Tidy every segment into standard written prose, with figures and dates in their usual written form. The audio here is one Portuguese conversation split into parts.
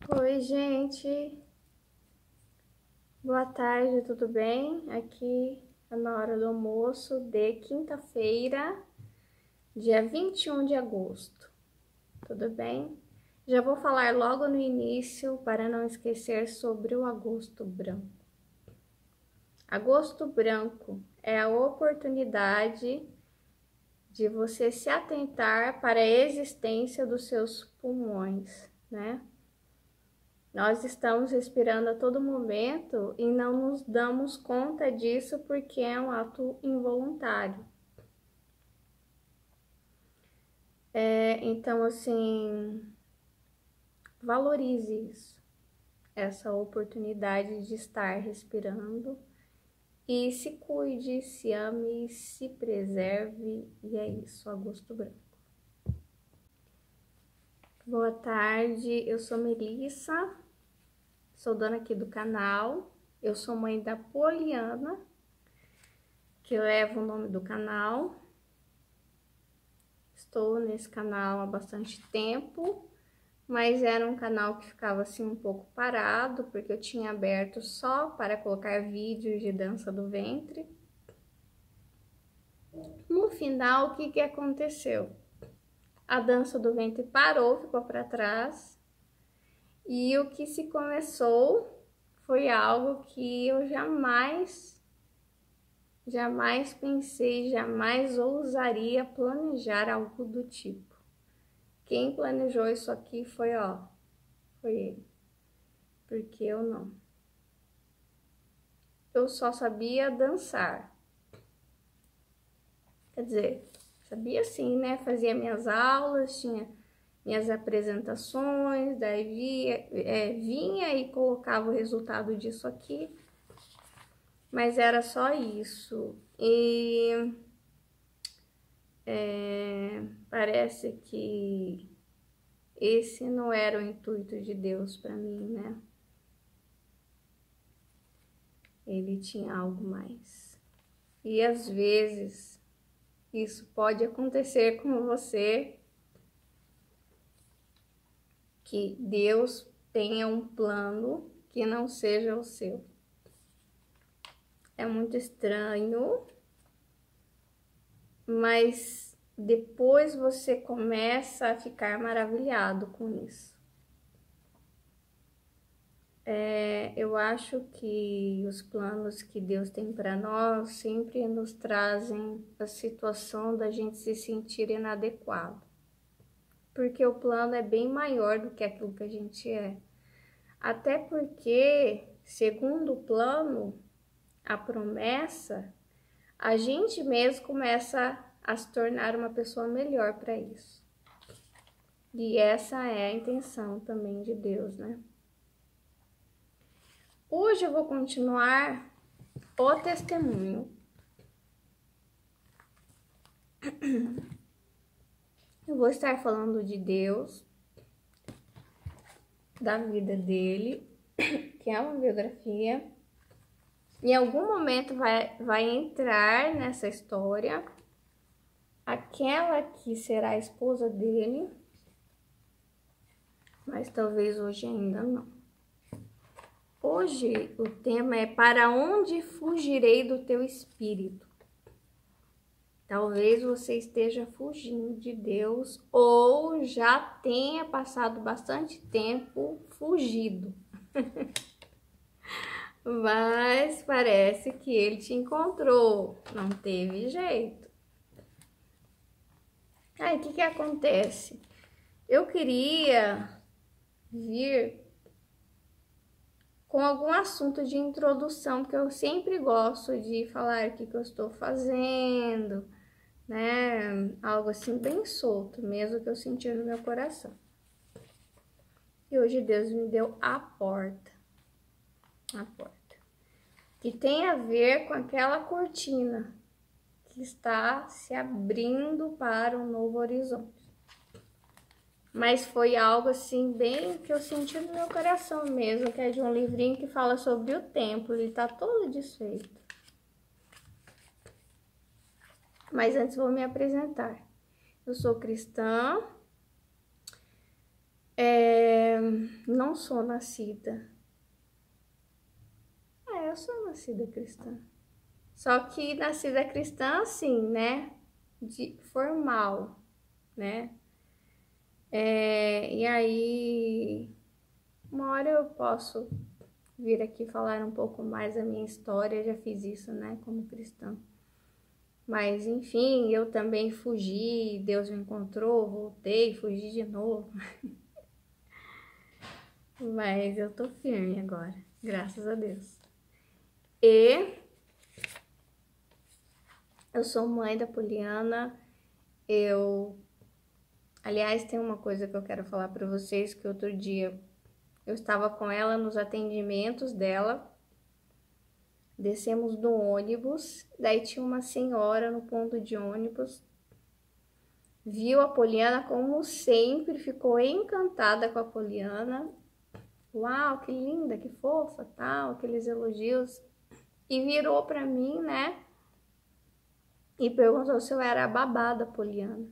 Oi, gente. Boa tarde, tudo bem? Aqui é na hora do almoço de quinta-feira, dia 21 de agosto. Tudo bem? Já vou falar logo no início para não esquecer sobre o agosto branco. Agosto branco é a oportunidade de você se atentar para a existência dos seus pulmões, né? Nós estamos respirando a todo momento e não nos damos conta disso porque é um ato involuntário. Então, assim, valorize isso, essa oportunidade de estar respirando e se cuide, se ame, se preserve e é isso, Agosto Branco. Boa tarde, eu sou Melissa, sou dona aqui do canal, eu sou mãe da Poliana, que leva o nome do canal. Estou nesse canal há bastante tempo, mas era um canal que ficava assim um pouco parado, porque eu tinha aberto só para colocar vídeos de dança do ventre. No final, o que aconteceu? A dança do ventre parou, ficou para trás, e o que se começou foi algo que eu jamais pensei, jamais ousaria planejar algo do tipo. Quem planejou isso aqui foi ele, porque eu não. Eu só sabia dançar. Quer dizer, sabia sim, né? Fazia minhas aulas, tinha minhas apresentações, daí vinha e colocava o resultado disso aqui, mas era só isso. E parece que esse não era o intuito de Deus para mim, né? Ele tinha algo mais. E às vezes isso pode acontecer com você, que Deus tenha um plano que não seja o seu. É muito estranho, mas depois você começa a ficar maravilhado com isso. Eu acho que os planos que Deus tem para nós sempre nos trazem a situação da gente se sentir inadequado, porque o plano é bem maior do que aquilo que a gente é. Até porque, segundo o plano, a promessa, a gente mesmo começa a se tornar uma pessoa melhor para isso. E essa é a intenção também de Deus, né? Hoje eu vou continuar o testemunho. Eu vou estar falando de Deus, da vida dele, que é uma biografia. Em algum momento vai entrar nessa história aquela que será a esposa dele, mas talvez hoje ainda não. Hoje o tema é: para onde fugirei do teu espírito? Talvez você esteja fugindo de Deus ou já tenha passado bastante tempo fugido. Mas parece que ele te encontrou, não teve jeito. Aí, o que acontece? Eu queria vir com algum assunto de introdução, porque eu sempre gosto de falar o que eu estou fazendo, né? Algo assim bem solto, mesmo que eu senti no meu coração. E hoje Deus me deu a porta, que tem a ver com aquela cortina que está se abrindo para um novo horizonte. Mas foi algo assim bem que eu senti no meu coração mesmo, que é de um livrinho que fala sobre o templo, ele tá todo desfeito. Mas antes vou me apresentar. Eu sou cristã, Não sou nascida. Eu sou nascida cristã. Só que nascida cristã, assim, né? De formal, né? E aí, uma hora eu posso vir aqui falar um pouco mais da minha história. Eu já fiz isso, né? Como cristã. Mas, enfim, eu também fugi. Deus me encontrou, voltei, fugi de novo. Mas eu tô firme agora, graças a Deus. E eu sou mãe da Poliana. Aliás, tem uma coisa que eu quero falar para vocês, que outro dia eu estava com ela nos atendimentos dela. Descemos do ônibus, daí tinha uma senhora no ponto de ônibus. Viu a Poliana como sempre, ficou encantada com a Poliana. Uau, que linda, que fofa, tal, aqueles elogios. E virou para mim, né? E perguntou se eu era a babá da Poliana.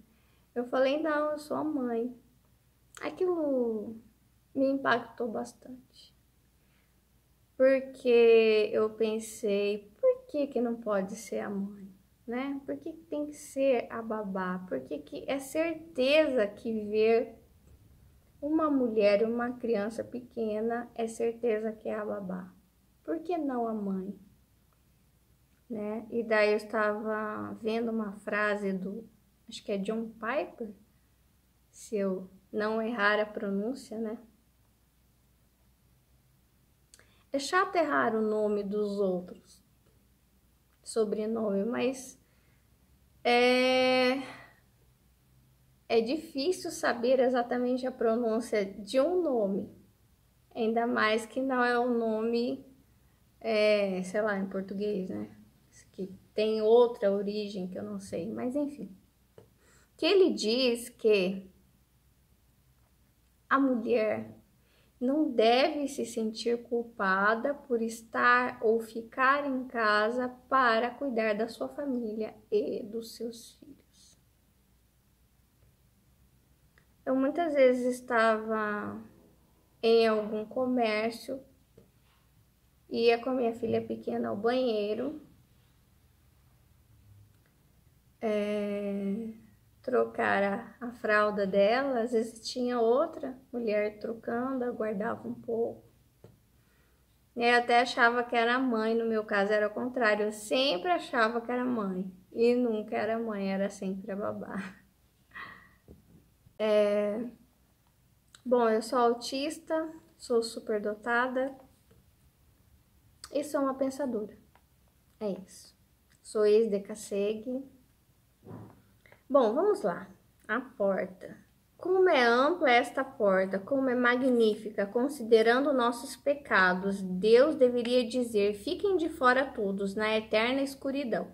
Eu falei, não, eu sou a mãe. Aquilo me impactou bastante. Porque eu pensei, por que que não pode ser a mãe, né? Por que que tem que ser a babá? Porque que é certeza que ver uma mulher e uma criança pequena é certeza que é a babá. Por que não a mãe? Né? E daí eu estava vendo uma frase do, acho que é John Piper, se eu não errar a pronúncia, né? É chato errar o nome dos outros, sobrenome, mas é difícil saber exatamente a pronúncia de um nome, ainda mais que não é um nome, sei lá, em português, né? Que tem outra origem que eu não sei, mas enfim. Que ele diz que a mulher não deve se sentir culpada por estar ou ficar em casa para cuidar da sua família e dos seus filhos. Eu muitas vezes estava em algum comércio, ia com a minha filha pequena ao banheiro, trocar a fralda dela, às vezes tinha outra mulher trocando, aguardava um pouco. Eu até achava que era mãe, no meu caso era o contrário, eu sempre achava que era mãe, e nunca era mãe, era sempre a babá. Bom, eu sou autista, sou superdotada e sou uma pensadora, é isso. Sou ex-decassegue. Bom, vamos lá, a porta. Como é ampla esta porta, como é magnífica, considerando nossos pecados, Deus deveria dizer, fiquem de fora todos, na eterna escuridão.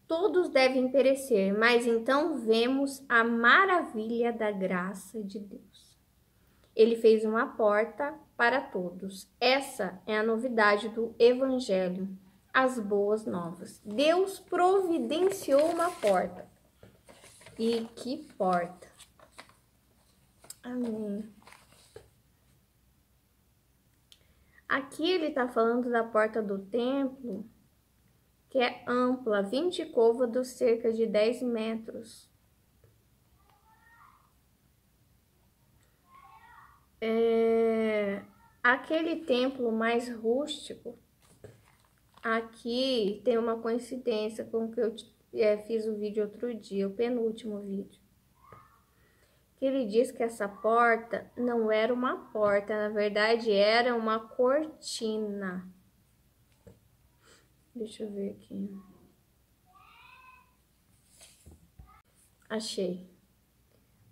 Todos devem perecer, mas então vemos a maravilha da graça de Deus. Ele fez uma porta para todos. Essa é a novidade do Evangelho, as boas novas. Deus providenciou uma porta. E que porta! Amém. Aqui ele está falando da porta do templo, que é ampla, 20 côvados, cerca de 10 metros. Aquele templo mais rústico, aqui tem uma coincidência com o que eu fiz o vídeo outro dia, o penúltimo vídeo. Que ele diz que essa porta não era uma porta, na verdade era uma cortina. Deixa eu ver aqui. Achei.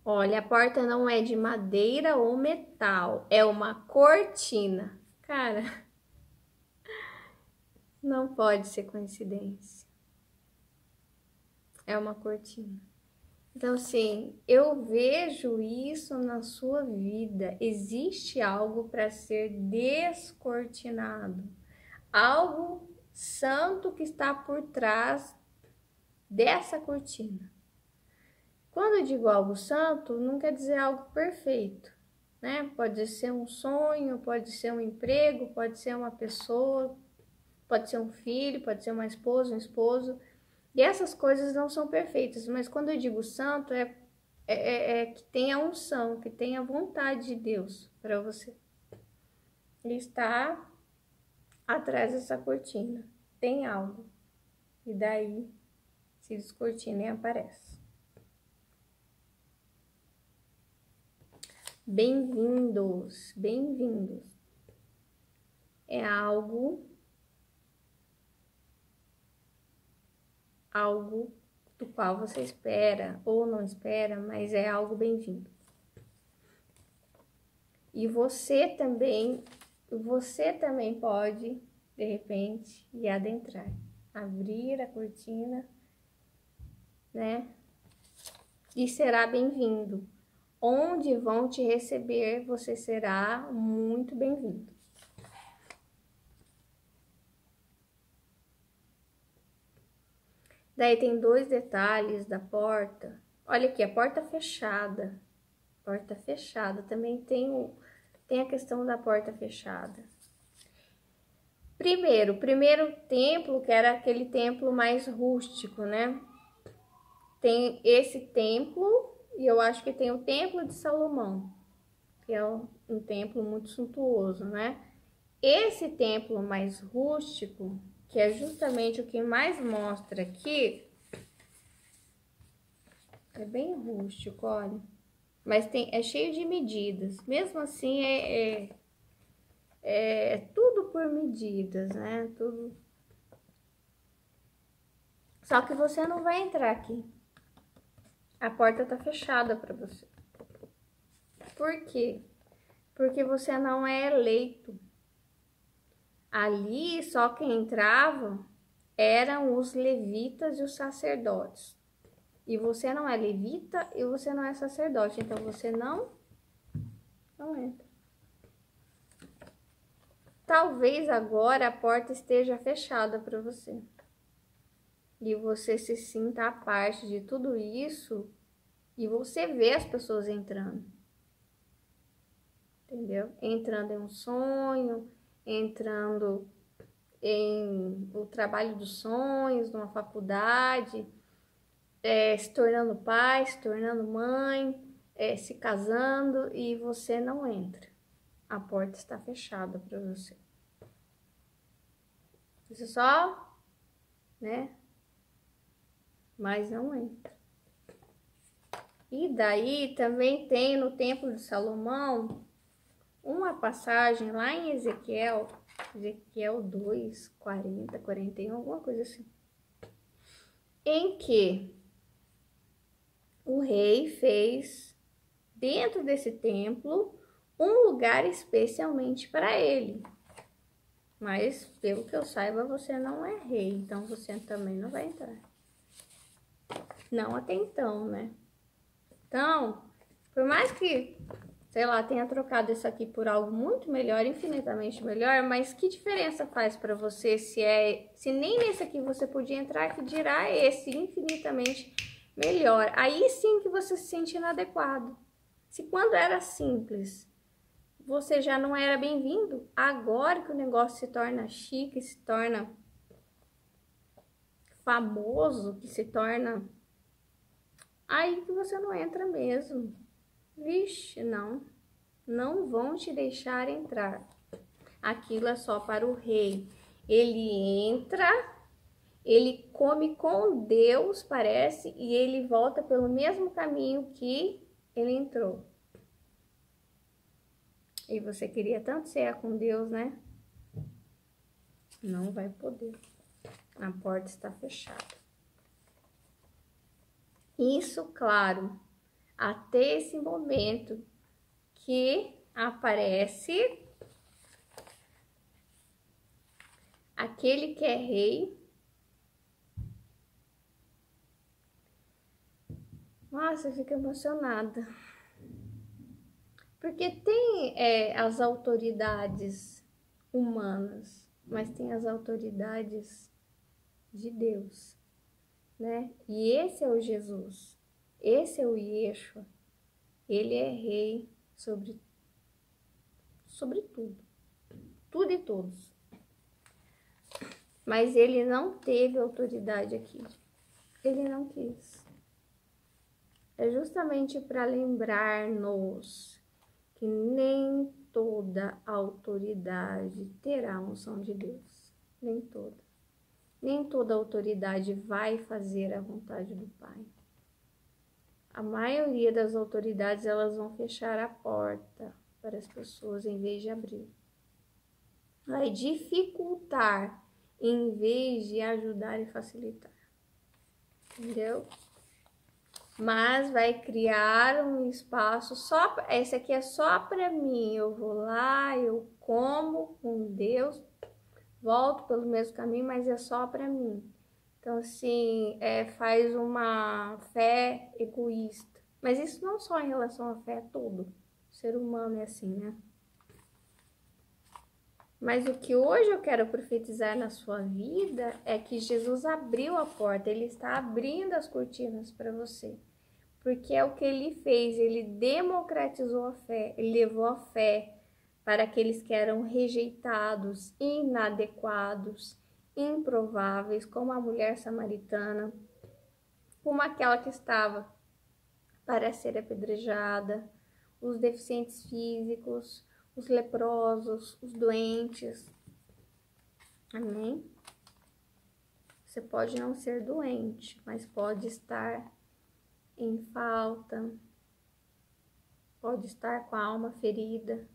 Olha, a porta não é de madeira ou metal, é uma cortina. Cara, não pode ser coincidência. É uma cortina. Então, assim, eu vejo isso na sua vida. Existe algo para ser descortinado. Algo santo que está por trás dessa cortina. Quando eu digo algo santo, não quer dizer algo perfeito, né? Pode ser um sonho, pode ser um emprego, pode ser uma pessoa, pode ser um filho, pode ser uma esposa, um esposo. E essas coisas não são perfeitas, mas quando eu digo santo, é que tenha unção, que tenha vontade de Deus para você. Ele está atrás dessa cortina, tem algo. E daí se descortina e aparece. Bem-vindos, bem-vindos. É algo do qual você espera ou não espera, mas é algo bem-vindo. E você também pode, de repente, ir adentrar, abrir a cortina, né? E será bem-vindo. Onde vão te receber, você será muito bem-vindo. Daí tem 2 detalhes da porta. Olha aqui, a porta fechada. Porta fechada. Também tem a questão da porta fechada. Primeiro templo, que era aquele templo mais rústico, né? Tem esse templo, e eu acho que tem o Templo de Salomão, que é um templo muito suntuoso, né? Esse templo mais rústico, que é justamente o que mais mostra aqui, é bem rústico, olha. Mas é cheio de medidas. Mesmo assim, é tudo por medidas, né? Tudo. Só que você não vai entrar aqui. A porta tá fechada para você. Por quê? Porque você não é eleito. Ali, só quem entrava eram os levitas e os sacerdotes. E você não é levita e você não é sacerdote, então você não entra. Talvez agora a porta esteja fechada para você. E você se sinta a parte de tudo isso e você vê as pessoas entrando. Entendeu? Entrando em um sonho, entrando em o trabalho dos sonhos, numa faculdade, se tornando pai, se tornando mãe, se casando e você não entra. A porta está fechada para você. Você só, né? Mas não entra. E daí também tem no Templo de Salomão uma passagem lá em Ezequiel 2, 40, 41, alguma coisa assim, em que o rei fez dentro desse templo um lugar especialmente para ele. Mas, pelo que eu saiba, você não é rei, então você também não vai entrar. Não até então, né? Então, por mais que, sei lá, tenha trocado isso aqui por algo muito melhor, infinitamente melhor, mas que diferença faz para você se nem nesse aqui você podia entrar, que dirá esse infinitamente melhor? Aí sim que você se sente inadequado. Se quando era simples, você já não era bem-vindo, agora que o negócio se torna chique, se torna famoso, que se torna... Aí que você não entra mesmo. Vixe, não vão te deixar entrar. Aquilo é só para o rei. Ele entra, ele come com Deus, parece, e ele volta pelo mesmo caminho que ele entrou. E você queria tanto cear com Deus, né? Não vai poder. A porta está fechada. Isso, claro, até esse momento que aparece aquele que é rei. Nossa, eu fico emocionada. Porque tem as autoridades humanas, mas tem as autoridades de Deus, né? E esse é o Jesus. Esse é o Yeshua. Ele é rei sobre tudo. Tudo e todos. Mas ele não teve autoridade aqui. Ele não quis. É justamente para lembrar-nos que nem toda autoridade terá a unção de Deus. Nem toda. Nem toda autoridade vai fazer a vontade do Pai. A maioria das autoridades, elas vão fechar a porta para as pessoas em vez de abrir. Vai dificultar em vez de ajudar e facilitar. Entendeu? Mas vai criar um espaço só, esse aqui é só para mim. Eu vou lá, eu como com Deus, volto pelo mesmo caminho, mas é só para mim. Então, assim, faz uma fé egoísta. Mas isso não só em relação à fé, é todo. O ser humano é assim, né? Mas o que hoje eu quero profetizar na sua vida é que Jesus abriu a porta. Ele está abrindo as cortinas para você. Porque é o que ele fez. Ele democratizou a fé. Ele levou a fé para aqueles que eram rejeitados, inadequados, improváveis, como a mulher samaritana, como aquela que estava para ser apedrejada, os deficientes físicos, os leprosos, os doentes. Amém? Você pode não ser doente, mas pode estar em falta, pode estar com a alma ferida.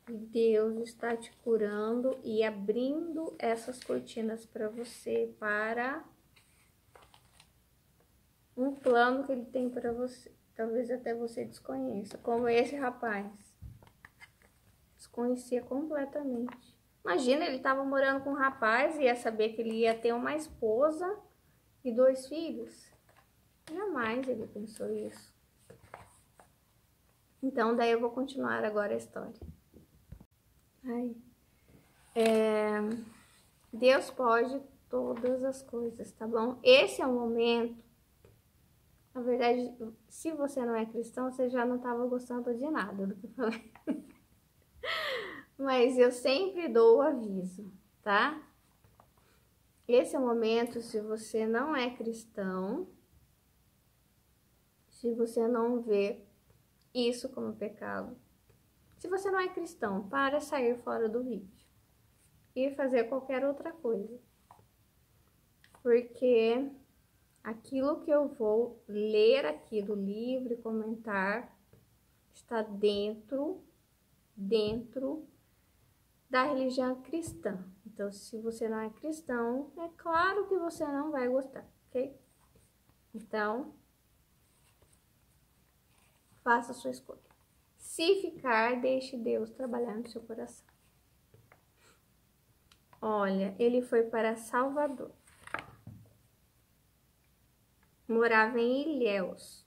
E Deus está te curando e abrindo essas cortinas para você, para um plano que ele tem para você. Talvez até você desconheça, como esse rapaz. Desconhecia completamente. Imagina, ele estava morando com um rapaz e ia saber que ele ia ter uma esposa e 2 filhos. Jamais ele pensou isso. Então, daí eu vou continuar agora a história. Deus pode todas as coisas, tá bom? Esse é o momento. Na verdade, se você não é cristão, você já não estava gostando de nada do que eu falei. Mas eu sempre dou o aviso, tá? Esse é o momento, se você não é cristão, se você não vê isso como pecado, se você não é cristão, para sair fora do vídeo e fazer qualquer outra coisa. Porque aquilo que eu vou ler aqui do livro e comentar está dentro da religião cristã. Então, se você não é cristão, é claro que você não vai gostar, ok? Então, faça a sua escolha. Se ficar, deixe Deus trabalhar no seu coração. Olha, ele foi para Salvador. Morava em Ilhéus.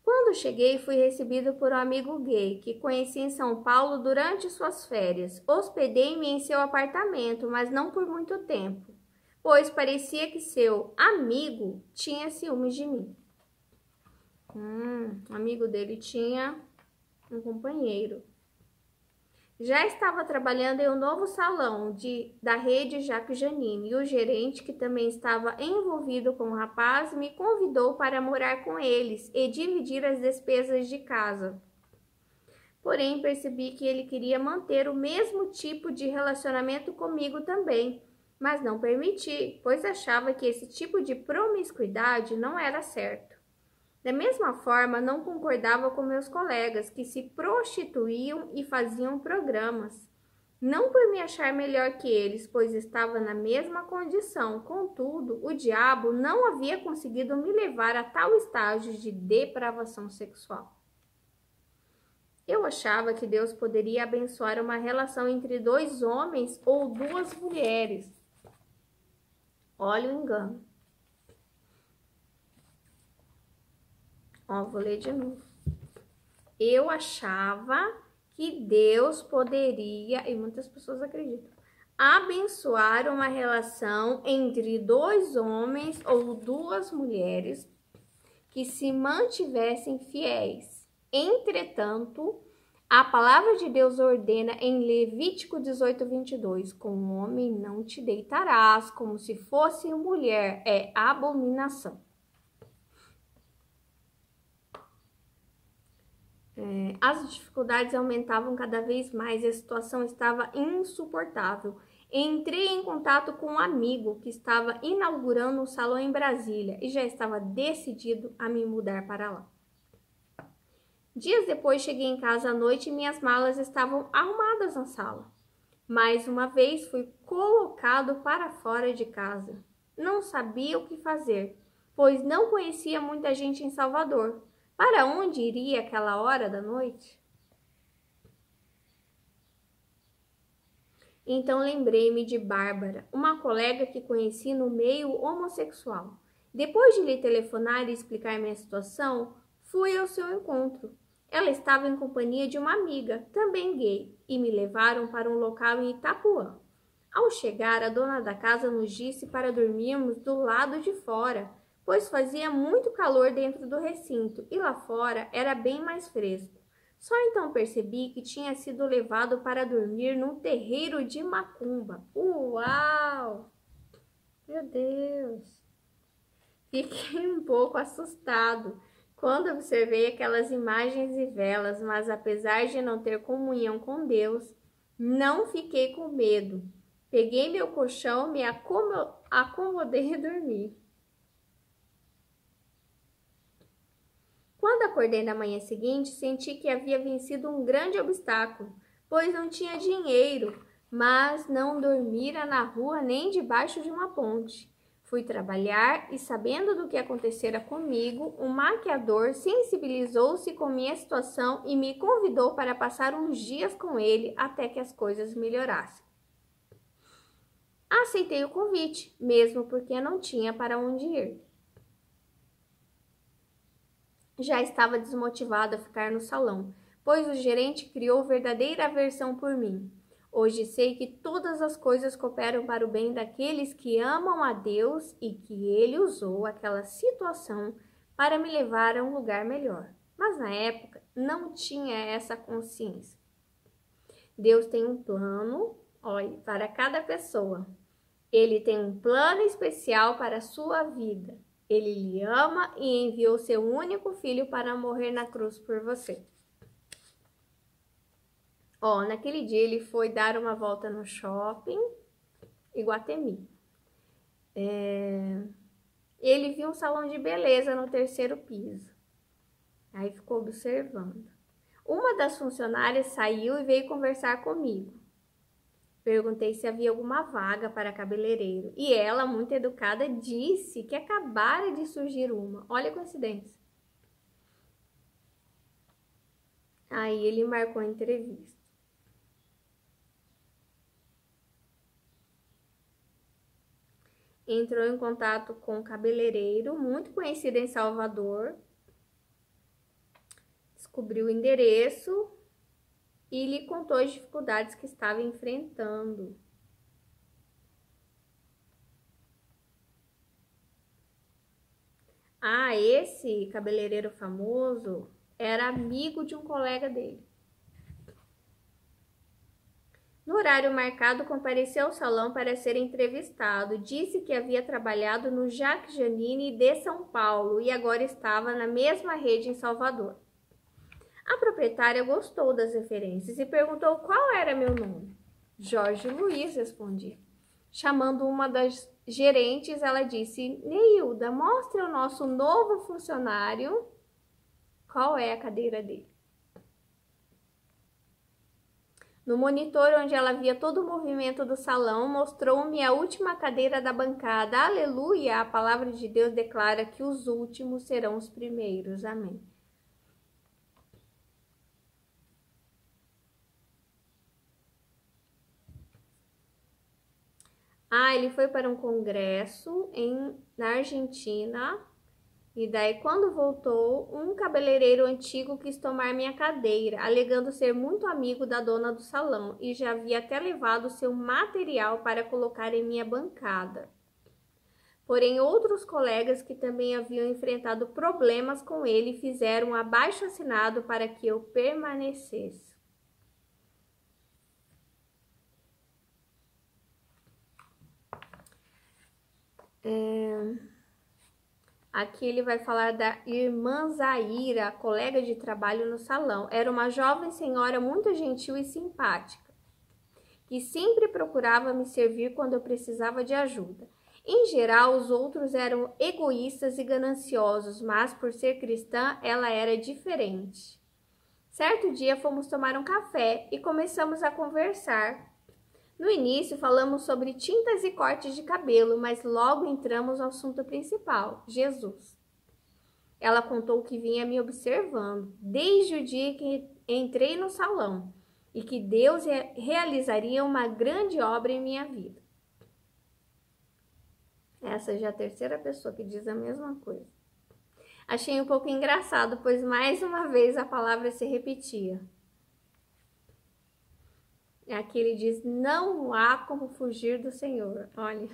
Quando cheguei, fui recebido por um amigo gay que conheci em São Paulo durante suas férias. Hospedei-me em seu apartamento, mas não por muito tempo, pois parecia que seu amigo tinha ciúmes de mim. O amigo dele tinha um companheiro. Já estava trabalhando em um novo salão da rede Jacques Janine e o gerente, que também estava envolvido com o rapaz, me convidou para morar com eles e dividir as despesas de casa. Porém, percebi que ele queria manter o mesmo tipo de relacionamento comigo também, mas não permiti, pois achava que esse tipo de promiscuidade não era certo. Da mesma forma, não concordava com meus colegas que se prostituíam e faziam programas. Não por me achar melhor que eles, pois estava na mesma condição. Contudo, o diabo não havia conseguido me levar a tal estágio de depravação sexual. Eu achava que Deus poderia abençoar uma relação entre 2 homens ou 2 mulheres. Olha o engano. Vou ler de novo. Eu achava que Deus poderia, e muitas pessoas acreditam, abençoar uma relação entre 2 homens ou 2 mulheres que se mantivessem fiéis. Entretanto, a palavra de Deus ordena em Levítico 18:22, com homem não te deitarás, como se fosse mulher, é abominação. As dificuldades aumentavam cada vez mais e a situação estava insuportável. Entrei em contato com um amigo que estava inaugurando um salão em Brasília e já estava decidido a me mudar para lá. Dias depois cheguei em casa à noite e minhas malas estavam arrumadas na sala. Mais uma vez fui colocado para fora de casa. Não sabia o que fazer, pois não conhecia muita gente em Salvador. Para onde iria aquela hora da noite? Então lembrei-me de Bárbara, uma colega que conheci no meio homossexual. Depois de lhe telefonar e explicar minha situação, fui ao seu encontro. Ela estava em companhia de uma amiga, também gay, e me levaram para um local em Itapuã. Ao chegar, a dona da casa nos disse para dormirmos do lado de fora, pois fazia muito calor dentro do recinto e lá fora era bem mais fresco. Só então percebi que tinha sido levado para dormir num terreiro de macumba. Uau! Meu Deus! Fiquei um pouco assustado quando observei aquelas imagens e velas, mas apesar de não ter comunhão com Deus, não fiquei com medo. Peguei meu colchão, me acomodei e dormi. Quando acordei na manhã seguinte, senti que havia vencido um grande obstáculo, pois não tinha dinheiro, mas não dormira na rua nem debaixo de uma ponte. Fui trabalhar e, sabendo do que acontecera comigo, um maquiador sensibilizou-se com minha situação e me convidou para passar uns dias com ele até que as coisas melhorassem. Aceitei o convite, mesmo porque não tinha para onde ir. Já estava desmotivado a ficar no salão, pois o gerente criou verdadeira aversão por mim. Hoje sei que todas as coisas cooperam para o bem daqueles que amam a Deus e que Ele usou aquela situação para me levar a um lugar melhor. Mas na época não tinha essa consciência. Deus tem um plano, olha, para cada pessoa. Ele tem um plano especial para a sua vida. Ele lhe ama e enviou seu único filho para morrer na cruz por você. Naquele dia ele foi dar uma volta no shopping Iguatemi. Ele viu um salão de beleza no 3º piso. Aí ficou observando. Uma das funcionárias saiu e veio conversar comigo. Perguntei se havia alguma vaga para cabeleireiro. E ela, muito educada, disse que acabara de surgir uma. Olha a coincidência. Aí ele marcou a entrevista. Entrou em contato com um cabeleireiro muito conhecido em Salvador. Descobriu o endereço e lhe contou as dificuldades que estava enfrentando. Esse cabeleireiro famoso era amigo de um colega dele. No horário marcado, compareceu ao salão para ser entrevistado. Disse que havia trabalhado no Jacques Janine de São Paulo e agora estava na mesma rede em Salvador. A proprietária gostou das referências e perguntou qual era meu nome. Jorge Luiz, respondi. Chamando uma das gerentes, ela disse: Neilda, mostre ao nosso novo funcionário qual é a cadeira dele. No monitor, onde ela via todo o movimento do salão, mostrou-me a última cadeira da bancada. Aleluia! A palavra de Deus declara que os últimos serão os primeiros. Amém. Ele foi para um congresso na Argentina. E daí, quando voltou, um cabeleireiro antigo quis tomar minha cadeira, alegando ser muito amigo da dona do salão e já havia até levado seu material para colocar em minha bancada. Porém, outros colegas que também haviam enfrentado problemas com ele fizeram um abaixo-assinado para que eu permanecesse. Aqui ele vai falar da irmã Zaira, colega de trabalho no salão. Era uma jovem senhora muito gentil e simpática, que sempre procurava me servir quando eu precisava de ajuda. Em geral, os outros eram egoístas e gananciosos, mas por ser cristã, ela era diferente. Certo dia fomos tomar um café e começamos a conversar. No início falamos sobre tintas e cortes de cabelo, mas logo entramos no assunto principal, Jesus. Ela contou que vinha me observando desde o dia que entrei no salão e que Deus realizaria uma grande obra em minha vida. Essa já é a terceira pessoa que diz a mesma coisa. Achei um pouco engraçado, pois mais uma vez a palavra se repetia. Aqui ele diz, não há como fugir do Senhor. Olha.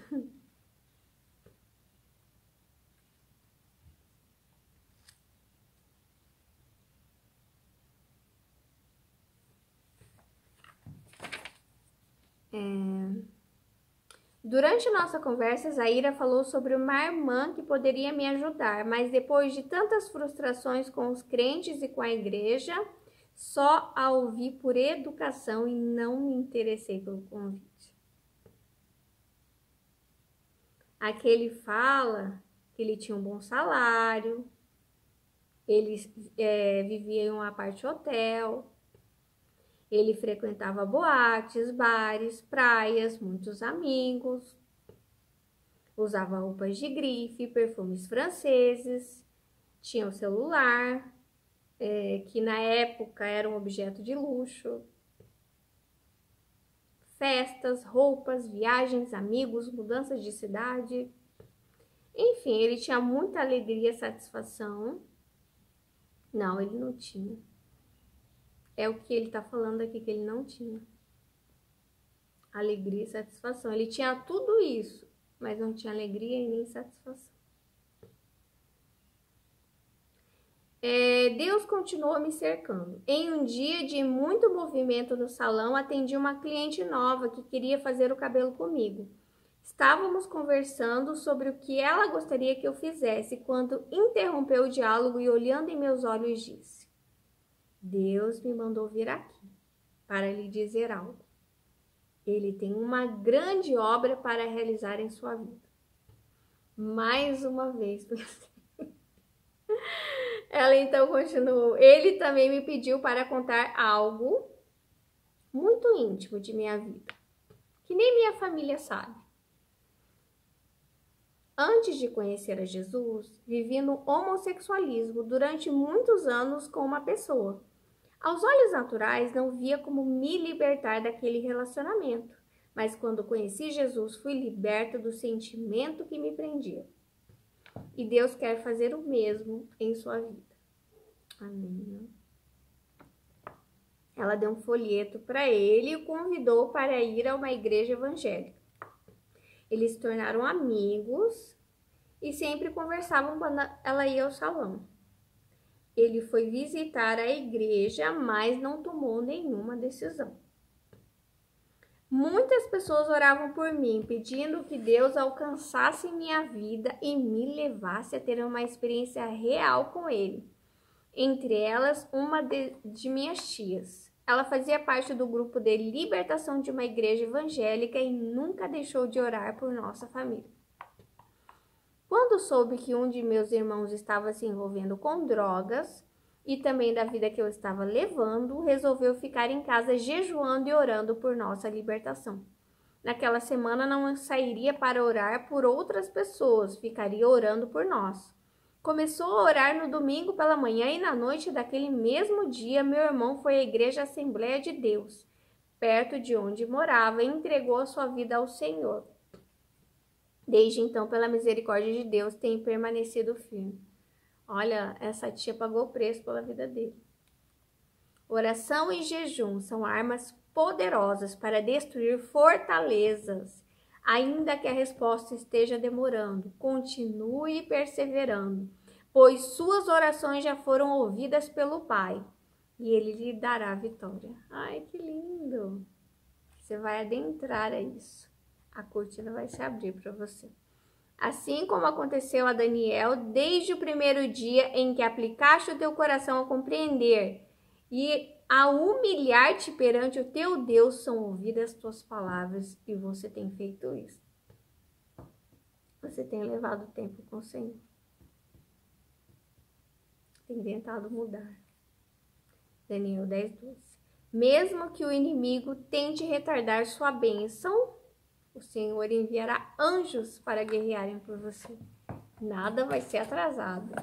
Durante nossa conversa, Zaira falou sobre uma irmã que poderia me ajudar, mas depois de tantas frustrações com os crentes e com a igreja, só a ouvi por educação e não me interessei pelo convite. Aqui ele fala que ele tinha um bom salário, ele vivia em um apart-hotel, ele frequentava boates, bares, praias, muitos amigos, usava roupas de grife, perfumes franceses, tinha o celular, que na época era um objeto de luxo, festas, roupas, viagens, amigos, mudanças de cidade. Enfim, ele tinha muita alegria e satisfação. Não, ele não tinha. É o que ele está falando aqui que ele não tinha. Alegria e satisfação. Ele tinha tudo isso, mas não tinha alegria e nem satisfação. Deus continuou me cercando. Em um dia de muito movimento no salão, atendi uma cliente nova que queria fazer o cabelo comigo. Estávamos conversando sobre o que ela gostaria que eu fizesse, quando interrompeu o diálogo e, olhando em meus olhos, disse: Deus me mandou vir aqui para lhe dizer algo. Ele tem uma grande obra para realizar em sua vida. Mais uma vez, ela então continuou. Ele também me pediu para contar algo muito íntimo de minha vida, que nem minha família sabe. Antes de conhecer a Jesus, vivi no homossexualismo durante muitos anos com uma pessoa. Aos olhos naturais, não via como me libertar daquele relacionamento, mas quando conheci Jesus, fui liberta do sentimento que me prendia. E Deus quer fazer o mesmo em sua vida. Amém. Ela deu um folheto para ele e o convidou para ir a uma igreja evangélica. Eles se tornaram amigos e sempre conversavam quando ela ia ao salão. Ele foi visitar a igreja, mas não tomou nenhuma decisão. Muitas pessoas oravam por mim, pedindo que Deus alcançasse minha vida e me levasse a ter uma experiência real com Ele. Entre elas, uma de minhas tias. Ela fazia parte do grupo de libertação de uma igreja evangélica e nunca deixou de orar por nossa família. Quando soube que um de meus irmãos estava se envolvendo com drogas e também da vida que eu estava levando, resolveu ficar em casa jejuando e orando por nossa libertação. Naquela semana não sairia para orar por outras pessoas, ficaria orando por nós. Começou a orar no domingo pela manhã e na noite daquele mesmo dia, meu irmão foi à igreja Assembleia de Deus, perto de onde morava, e entregou a sua vida ao Senhor. Desde então, pela misericórdia de Deus, tem permanecido firme. Olha, essa tia pagou o preço pela vida dele. Oração e jejum são armas poderosas para destruir fortalezas. Ainda que a resposta esteja demorando, continue perseverando, pois suas orações já foram ouvidas pelo Pai e Ele lhe dará a vitória. Ai, que lindo! Você vai adentrar a isso. A cortina vai se abrir para você. Assim como aconteceu a Daniel, desde o primeiro dia em que aplicaste o teu coração a compreender e a humilhar-te perante o teu Deus, são ouvidas as tuas palavras, e você tem feito isso. Você tem levado tempo com o Senhor. Tem tentado mudar. Daniel 10:12. Mesmo que o inimigo tente retardar sua bênção, o Senhor enviará anjos para guerrearem por você. Nada vai ser atrasado.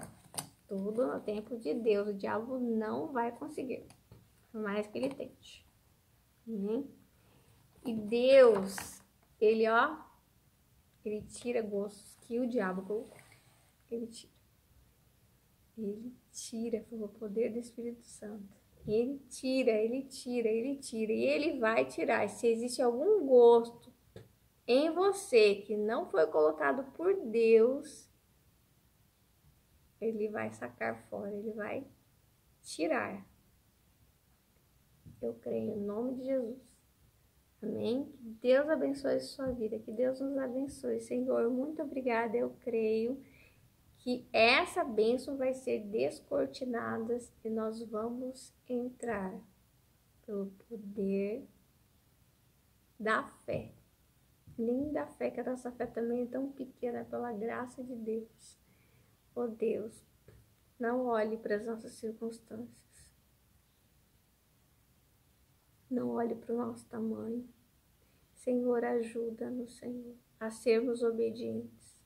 Tudo no tempo de Deus. O diabo não vai conseguir, por mais que ele tente. Amém? E Deus, ele tira gostos que o diabo colocou. Ele tira. Ele tira pelo poder do Espírito Santo. Ele tira, ele tira, ele tira. E ele vai tirar. Se existe algum gosto em você que não foi colocado por Deus, ele vai sacar fora, ele vai tirar. Eu creio em nome de Jesus. Amém? Que Deus abençoe a sua vida, que Deus nos abençoe. Senhor, muito obrigada. Eu creio que essa bênção vai ser descortinada e nós vamos entrar pelo poder da fé. Nem da fé, que a nossa fé também é tão pequena, pela graça de Deus. Oh Deus, não olhe para as nossas circunstâncias. Não olhe para o nosso tamanho. Senhor, ajuda-nos, Senhor, a sermos obedientes.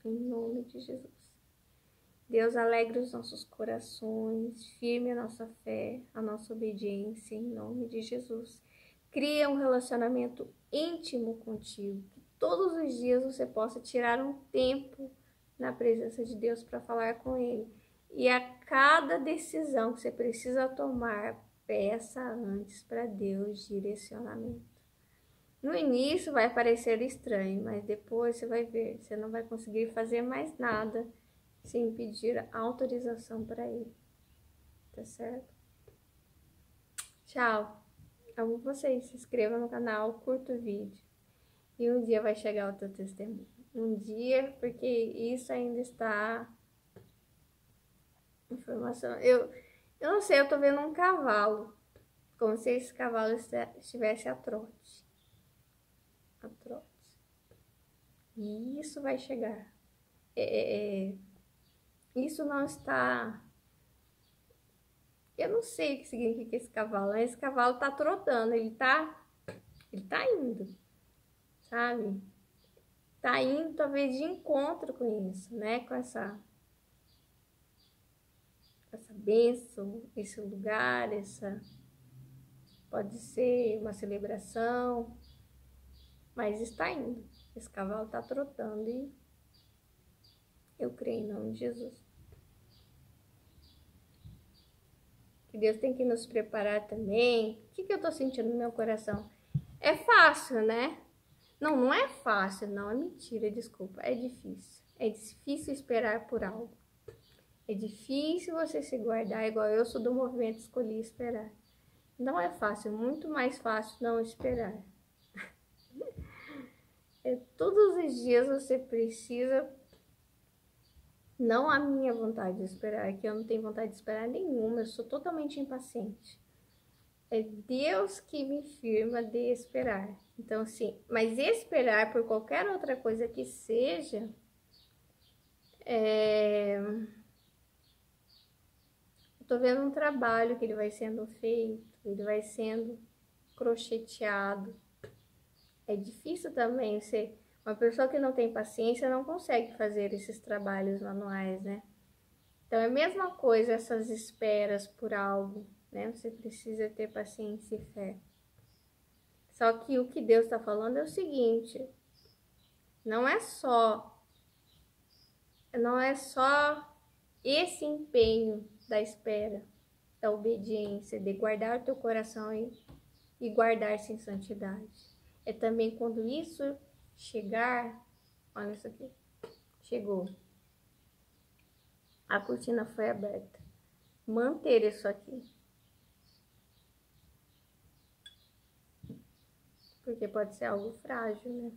Em nome de Jesus. Deus, alegre os nossos corações, firme a nossa fé, a nossa obediência, em nome de Jesus. Cria um relacionamento íntimo contigo, que todos os dias você possa tirar um tempo na presença de Deus para falar com Ele. E a cada decisão que você precisa tomar, peça antes para Deus direcionamento. No início vai parecer estranho, mas depois você vai ver, você não vai conseguir fazer mais nada sem pedir autorização para Ele. Tá certo? Tchau! Amo vocês. Se inscreva no canal, curta o vídeo. E um dia vai chegar o teu testemunho. Um dia, porque isso ainda está... Informação. Eu não sei, eu tô vendo um cavalo. Como se esse cavalo estivesse a trote. A trote. E isso vai chegar. Isso não está... Eu não sei o que significa esse cavalo. Esse cavalo tá trotando, ele tá indo, sabe? Tá indo talvez de encontro com isso, né? Com essa bênção, esse lugar, pode ser uma celebração, mas está indo. Esse cavalo tá trotando e eu creio em nome de Jesus. Que Deus tem que nos preparar também. O que eu tô sentindo no meu coração? É fácil, né? Não é fácil, não, é mentira, desculpa, é difícil. É difícil esperar por algo. É difícil você se guardar, igual eu sou do movimento Escolhi Esperar. Não é fácil, muito mais fácil não esperar. Todos os dias você precisa, não a minha vontade de esperar, que eu não tenho vontade de esperar nenhuma, eu sou totalmente impaciente. É Deus que me firma de esperar. Então, sim, mas esperar por qualquer outra coisa que seja, eu tô vendo um trabalho que ele vai sendo feito, ele vai sendo crocheteado. É difícil também ser uma pessoa que não tem paciência, não consegue fazer esses trabalhos manuais, né? Então, é a mesma coisa essas esperas por algo, né? Você precisa ter paciência e fé. Só que o que Deus está falando é o seguinte, não é só esse empenho da espera, da obediência, de guardar o teu coração e guardar-se em santidade. é também quando isso chegar, olha isso aqui, chegou, a cortina foi aberta, manter isso aqui, porque pode ser algo frágil, né?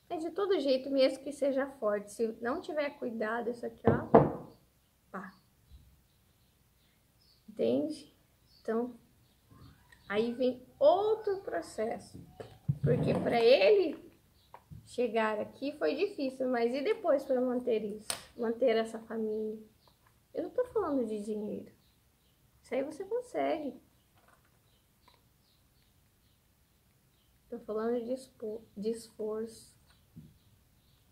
Mas de todo jeito, mesmo que seja forte, se não tiver cuidado, isso aqui, ó, pá. Entende? Então, aí vem outro processo, porque para ele chegar aqui foi difícil, mas e depois para manter isso, manter essa família? Eu não tô falando de dinheiro, isso aí você consegue. Tô falando de esforço,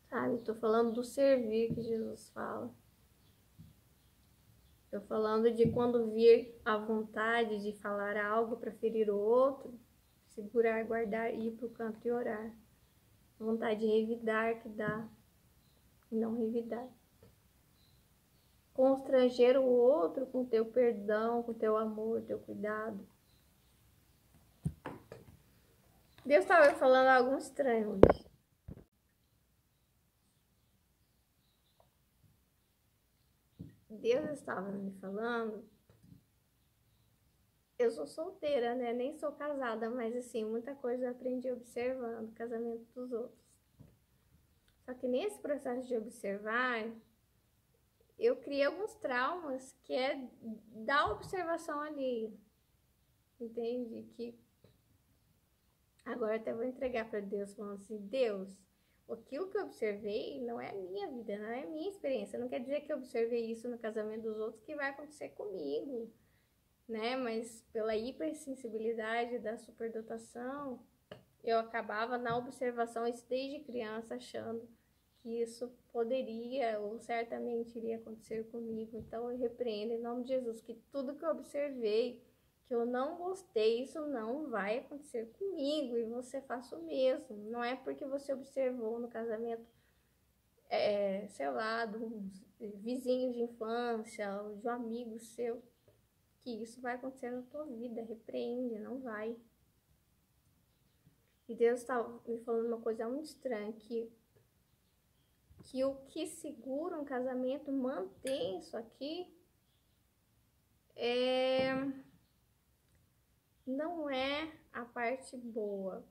sabe? Tô falando do servir que Jesus fala. Tô falando de quando vir a vontade de falar algo para ferir o outro, segurar, guardar, ir pro canto e orar. Vontade de revidar que dá, e não revidar. Constranger o outro com teu perdão, com teu amor, teu cuidado. Deus estava falando algo estranho hoje. Deus estava me falando. Eu sou solteira, né? Nem sou casada, mas assim, muita coisa eu aprendi observando o casamento dos outros. Só que nesse processo de observar, eu criei alguns traumas que é da observação alheia. Entende? Que agora até vou entregar para Deus, falando assim, Deus, aquilo que eu observei não é a minha vida, não é a minha experiência. Não quer dizer que eu observei isso no casamento dos outros que vai acontecer comigo, né? Mas pela hipersensibilidade da superdotação, eu acabava na observação, isso desde criança, achando que isso poderia ou certamente iria acontecer comigo. Então eu repreendo em nome de Jesus que tudo que eu observei, que eu não gostei, isso não vai acontecer comigo e você faça o mesmo. Não é porque você observou no casamento, sei lá, de uns vizinhos de infância, ou de um amigo seu, que isso vai acontecer na tua vida. Repreende, não vai. E Deus está me falando uma coisa muito estranha, que o que segura um casamento, mantém isso aqui, não é a parte boa,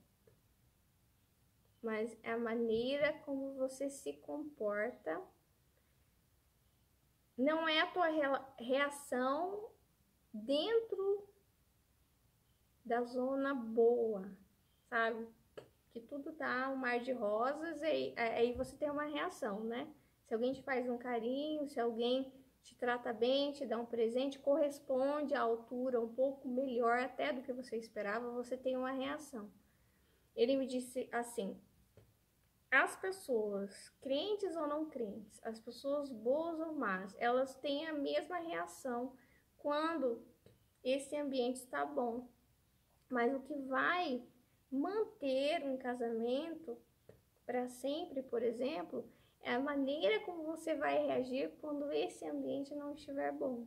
mas é a maneira como você se comporta, não é a tua reação dentro da zona boa, sabe? Que tudo tá um mar de rosas e aí você tem uma reação, né? Se alguém te faz um carinho, se alguém te trata bem, te dá um presente, corresponde à altura um pouco melhor até do que você esperava, você tem uma reação. Ele me disse assim, as pessoas, crentes ou não crentes, as pessoas boas ou más, elas têm a mesma reação quando esse ambiente está bom. Mas o que vai manter um casamento para sempre, por exemplo, é a maneira como você vai reagir quando esse ambiente não estiver bom.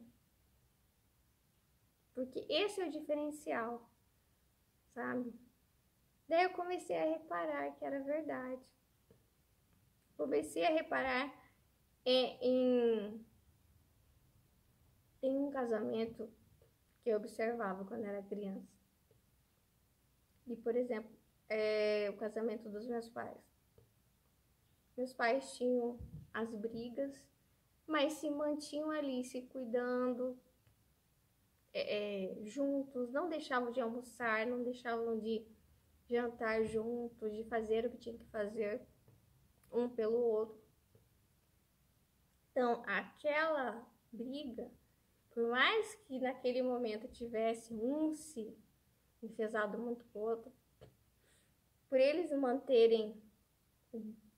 Porque esse é o diferencial, sabe? Daí eu comecei a reparar que era verdade. Comecei a reparar em um casamento que eu observava quando era criança. E, por exemplo, o casamento dos meus pais. Meus pais tinham as brigas, mas se mantinham ali, se cuidando, juntos, não deixavam de almoçar, não deixavam de jantar juntos, de fazer o que tinha que fazer um pelo outro. Então, aquela briga, por mais que naquele momento tivesse um se enfesado muito com o outro, por eles manterem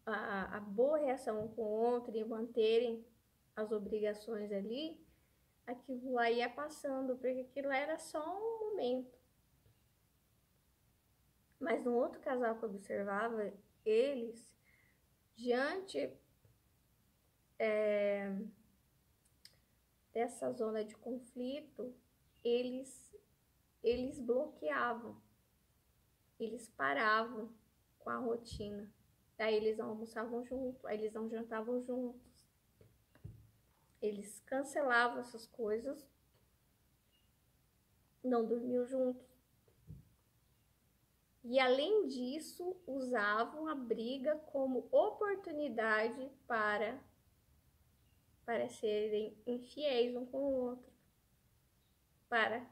a boa reação um com o outro e manterem as obrigações ali, aquilo lá ia passando, porque aquilo era só um momento. Mas no outro casal que eu observava, eles, diante dessa zona de conflito, eles bloqueavam. eles paravam com a rotina. Daí eles não almoçavam junto, aí eles não jantavam juntos. Eles cancelavam essas coisas, não dormiam juntos. E além disso, usavam a briga como oportunidade para serem infiéis um com o outro. Para,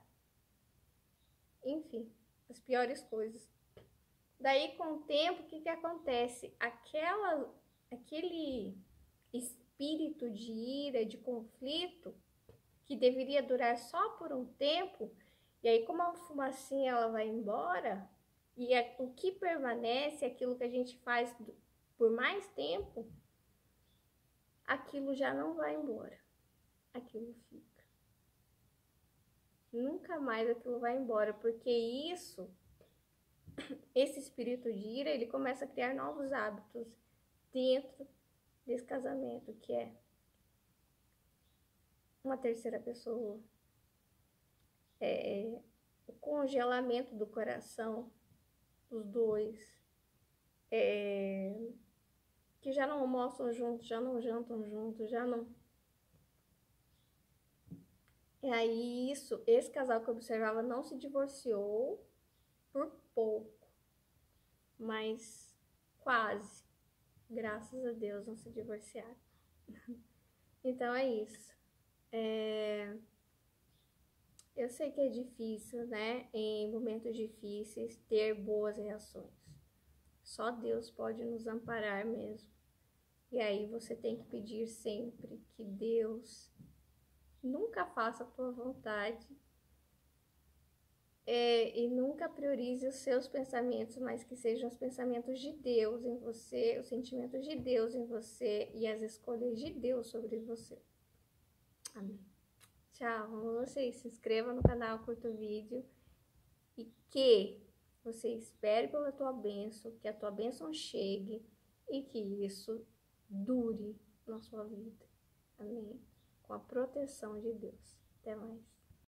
enfim, as piores coisas. Daí, com o tempo, o que acontece? Aquele espírito de ira, de conflito, que deveria durar só por um tempo, e aí como a fumacinha ela vai embora, e o que permanece, aquilo que a gente faz por mais tempo, aquilo já não vai embora, aquilo fica. Nunca mais aquilo vai embora, porque esse espírito de ira, ele começa a criar novos hábitos dentro desse casamento, que é uma terceira pessoa, o congelamento do coração dos dois, que já não almoçam juntos, já não jantam juntos, já não. E aí esse casal que eu observava não se divorciou por pouco, mas quase, graças a Deus, não se divorciaram. Então é isso. Eu sei que é difícil, né, em momentos difíceis, ter boas reações. Só Deus pode nos amparar mesmo. E aí você tem que pedir sempre que Deus nunca faça a tua vontade, e nunca priorize os seus pensamentos, mas que sejam os pensamentos de Deus em você, os sentimentos de Deus em você e as escolhas de Deus sobre você. Amém. Tchau, amo vocês. Se inscreva no canal, curta o vídeo e que você espere pela tua bênção, que a tua bênção chegue e que isso dure na sua vida. Amém. Com a proteção de Deus. Até mais.